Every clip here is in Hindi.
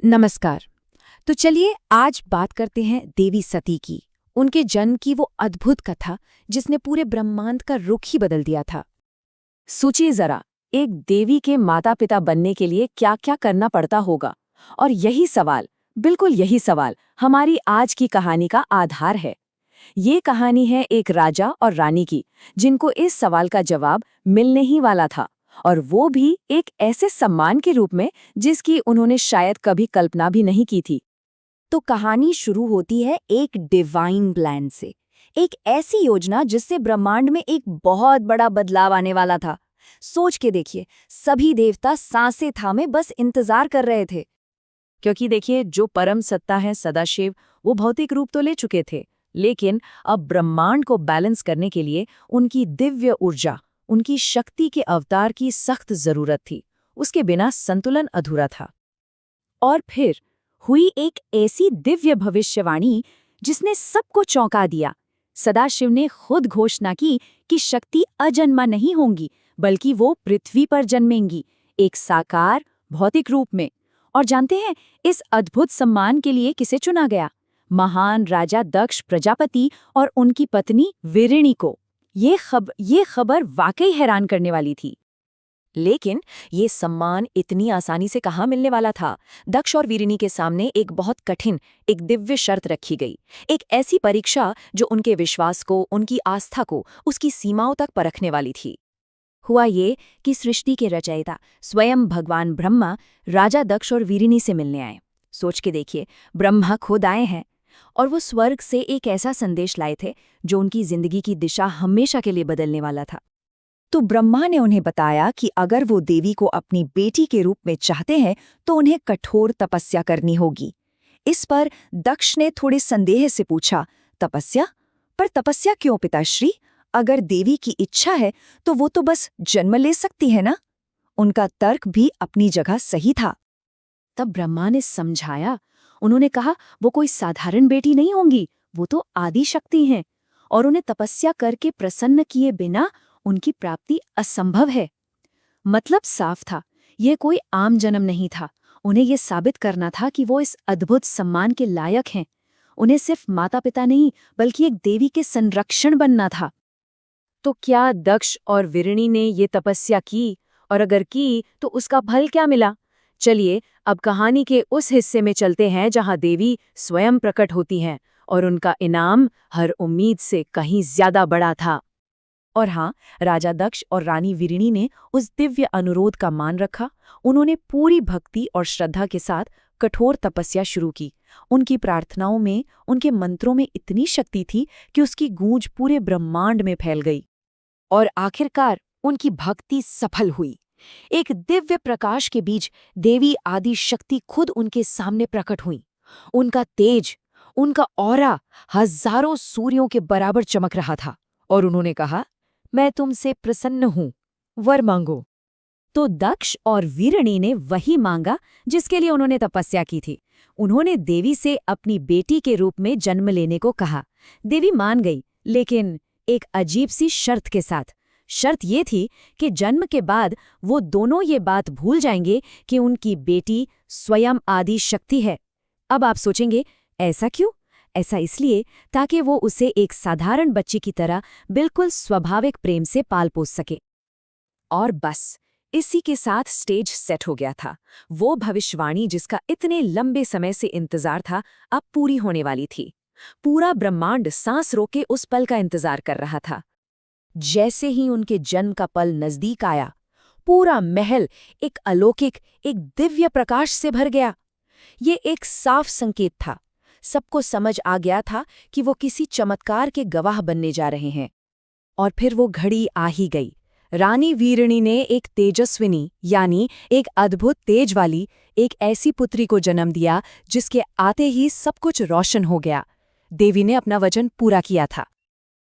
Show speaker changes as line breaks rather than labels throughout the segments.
नमस्कार। तो चलिए आज बात करते हैं देवी सती की, उनके जन्म की वो अद्भुत कथा जिसने पूरे ब्रह्मांड का रुख ही बदल दिया था। सोचिए जरा, एक देवी के माता पिता बनने के लिए क्या क्या करना पड़ता होगा। और यही सवाल, बिल्कुल यही सवाल हमारी आज की कहानी का आधार है। ये कहानी है एक राजा और रानी की, जिनको इस सवाल का जवाब मिलने ही वाला था, और वो भी एक ऐसे सम्मान के रूप में जिसकी उन्होंने शायद कभी कल्पना भी नहीं की थी।
तो कहानी शुरू होती है एक डिवाइन प्लान से, एक ऐसी योजना जिससे ब्रह्मांड में एक बहुत बड़ा बदलाव आने वाला था। सोच के देखिए, सभी देवता सांसें थामे बस इंतजार कर रहे थे।
क्योंकि देखिए, जो परम सत्ता है सदाशिव, वो भौतिक रूप तो ले चुके थे, लेकिन अब ब्रह्मांड को बैलेंस करने के लिए उनकी दिव्य ऊर्जा, उनकी शक्ति के अवतार की सख्त जरूरत थी। उसके बिना संतुलन अधूरा था।
और फिर हुई एक ऐसी दिव्य भविष्यवाणी जिसने सबको चौंका दिया। सदाशिव ने खुद घोषणा की कि शक्ति अजन्मा नहीं होंगी, बल्कि वो पृथ्वी पर जन्मेंगी, एक साकार भौतिक रूप में। और जानते हैं, इस अद्भुत सम्मान के लिए किसे चुना गया? महान राजा दक्ष प्रजापति और उनकी पत्नी वीरिणी को। ये खबर वाकई हैरान करने वाली थी। लेकिन ये सम्मान इतनी आसानी से कहाँ मिलने वाला था? दक्ष और वीरिणी के सामने एक बहुत कठिन, एक दिव्य शर्त रखी गई। एक ऐसी परीक्षा जो उनके विश्वास को, उनकी आस्था को, उसकी सीमाओं तक परखने वाली थी। हुआ ये कि सृष्टि के रचयिता स्वयं भगवान ब्रह्मा राजा दक्ष और वीरिणी से मिलने आए। सोच के देखिए, ब्रह्मा खुद आए हैं, और वो स्वर्ग से एक ऐसा संदेश लाए थे जो उनकी जिंदगी की दिशा हमेशा के लिए बदलने वाला था। तो ब्रह्मा ने उन्हें बताया कि अगर वो देवी को अपनी बेटी के रूप में चाहते हैं तो उन्हें कठोर तपस्या करनी होगी। इस पर दक्ष ने थोड़े संदेह से पूछा, तपस्या? पर तपस्या क्यों पिताश्री? अगर देवी की इच्छा है तो वो तो बस जन्म ले सकती है ना? उनका तर्क भी अपनी जगह सही था।
तब ब्रह्मा ने समझाया। उन्होंने कहा, वो कोई साधारण बेटी नहीं होंगी, वो तो आदि शक्ति हैं, और उन्हें तपस्या करके प्रसन्न किए बिना उनकी प्राप्ति असंभव है। मतलब साफ था, ये कोई आम जन्म नहीं था। उन्हें ये साबित करना था कि वो इस अद्भुत सम्मान के लायक हैं। उन्हें सिर्फ माता पिता नहीं, बल्कि एक देवी के संरक्षण बनना था। तो क्या दक्ष और वीरिणी ने ये तपस्या की? और अगर की तो उसका फल क्या मिला? चलिए अब कहानी के उस हिस्से में चलते हैं जहां देवी स्वयं प्रकट होती हैं, और उनका इनाम हर उम्मीद से कहीं ज्यादा बड़ा था। और हाँ, राजा दक्ष और रानी वीरिणी ने उस दिव्य अनुरोध का मान रखा। उन्होंने पूरी भक्ति और श्रद्धा के साथ कठोर तपस्या शुरू की। उनकी प्रार्थनाओं में, उनके मंत्रों में इतनी शक्ति थी कि उसकी गूंज पूरे ब्रह्मांड में फैल गई। और आखिरकार उनकी भक्ति सफल हुई। एक दिव्य प्रकाश के बीच देवी आदि शक्ति खुद उनके सामने प्रकट हुई। उनका तेज, उनका ऑरा हजारों सूर्यों के बराबर चमक रहा था, और उन्होंने कहा, मैं तुमसे प्रसन्न हूं, वर मांगो। तो दक्ष और वीरिणी ने वही मांगा जिसके लिए उन्होंने तपस्या की थी। उन्होंने देवी से अपनी बेटी के रूप में जन्म लेने को कहा। देवी मान गई, लेकिन एक अजीब सी शर्त के साथ। शर्त ये थी कि जन्म के बाद वो दोनों ये बात भूल जाएंगे कि उनकी बेटी स्वयं आदि शक्ति है। अब आप सोचेंगे, ऐसा क्यों? ऐसा इसलिए ताकि वो उसे एक साधारण बच्ची की तरह बिल्कुल स्वाभाविक प्रेम से पाल पोस सके। और बस इसी के साथ स्टेज सेट हो गया था। वो भविष्यवाणी जिसका इतने लंबे समय से इंतजार था, अब पूरी होने वाली थी। पूरा ब्रह्मांड सांस रोके उस पल का इंतजार कर रहा था। जैसे ही उनके जन्म का पल नजदीक आया, पूरा महल एक अलौकिक, एक दिव्य प्रकाश से भर गया। ये एक साफ संकेत था। सबको समझ आ गया था कि वो किसी चमत्कार के गवाह बनने जा रहे हैं। और फिर वो घड़ी आ ही गई। रानी वीरिणी ने एक तेजस्विनी, यानी एक अद्भुत तेज वाली, एक ऐसी पुत्री को जन्म दिया जिसके आते ही सब कुछ रोशन हो गया। देवी ने अपना वचन पूरा किया था।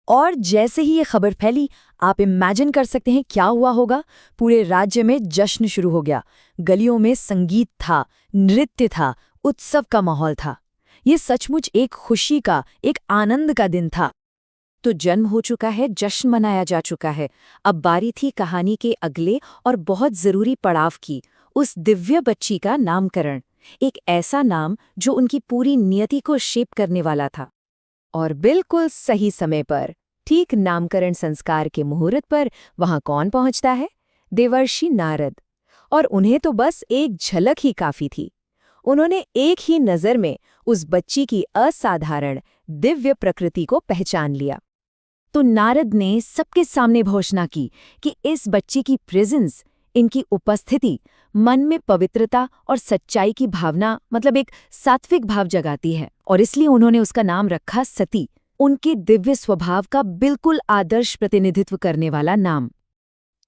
और जैसे ही ये खबर फैली, आप इमेजिन कर सकते हैं क्या हुआ होगा। पूरे राज्य में जश्न शुरू हो गया। गलियों में संगीत था, नृत्य था, उत्सव का माहौल था। ये सचमुच एक खुशी का, एक आनंद का दिन था। तो जन्म हो चुका है, जश्न मनाया जा चुका है। अब बारी थी कहानी के अगले और बहुत जरूरी पड़ाव की, उस दिव्य बच्ची का नामकरण।
एक ऐसा नाम जो उनकी पूरी नियति को शेप करने वाला था। और बिल्कुल सही समय पर, ठीक नामकरण संस्कार के मुहूर्त पर वहां कौन पहुंचता है? देवर्षि नारद। और उन्हें तो बस एक झलक ही काफी थी। उन्होंने एक ही नजर में उस बच्ची की असाधारण दिव्य प्रकृति को पहचान लिया। तो नारद ने सबके सामने घोषणा की कि इस बच्ची की प्रेजेंस, इनकी उपस्थिति मन में पवित्रता और सच्चाई की भावना, मतलब एक सात्विक भाव जगाती है। और इसलिए उन्होंने उसका नाम रखा सती, उनके दिव्य स्वभाव का बिल्कुल आदर्श प्रतिनिधित्व करने वाला नाम।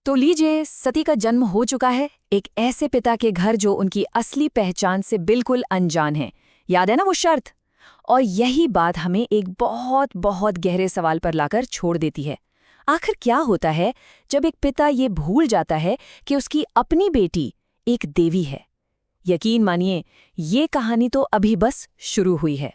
तो लीजिए, सती का जन्म हो चुका है, एक ऐसे पिता के घर जो उनकी असली पहचान से बिल्कुल अनजान है। याद है ना वो शर्त? और यही बात हमें एक बहुत बहुत गहरे सवाल पर लाकर छोड़ देती है। आखिर क्या होता है जब एक पिता ये भूल जाता है कि उसकी अपनी बेटी एक देवी है? यकीन मानिए, ये कहानी तो अभी बस शुरू हुई है।